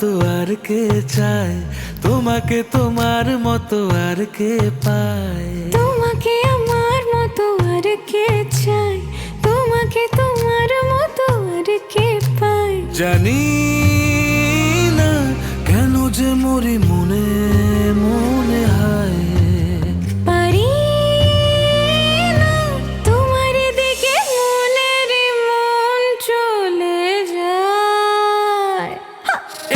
মতো আর কে চায়, তোমাকে তোমার মতো আর কে পায়। তোমাকে আমার মতো আর কে চায়, তোমাকে তোমার মতো আর কে পায়। জানি না কেন যে মরি মনে মনে হায়, পারি না তোমার দিকে মনের মন চলে যায়।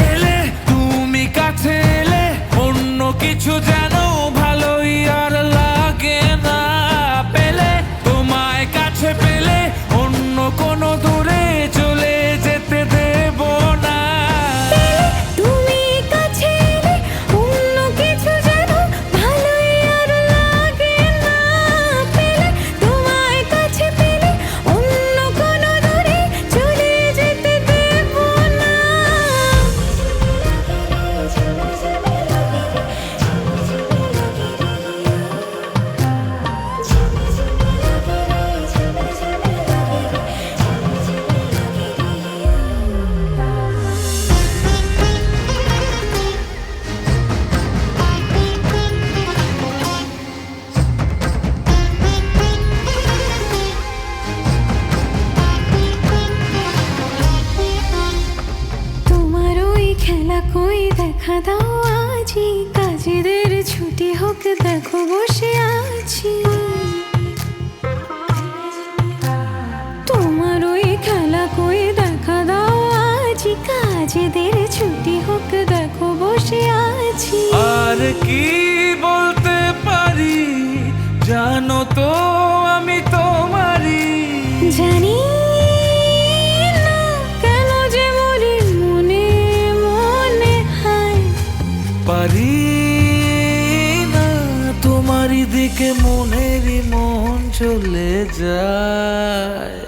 এলে তুমি কাছে এলে অন্য কিছু যেন ভালোই আর লাগে না। পেলে তোমায় কাছে পেলে অন্য কোনো দূরে চলে যেতে দেব না। তুমি কাছে এলে অন্য কিছু যেন ভালোই আর লাগে না। পেলে তোমায় কাছে পেলে অন্য কোনো দূরে চলে যেতে দেব না। তোমার ওই খেলা কই দেখা দাও আজি, কাজেদের ছুটি হোক দেখো বসে আছি। তোমার ওই খেলা কই দেখা দাও আজি, কাজেদের ছুটি হোক দেখো বসে আছি। আর কি বলতে পারি জানো তো আমি তোমারই। জানি না কেন যে মরি মনে মনে হায়, পারি না তোমারই দিকে মনেরই মন চলে যায়।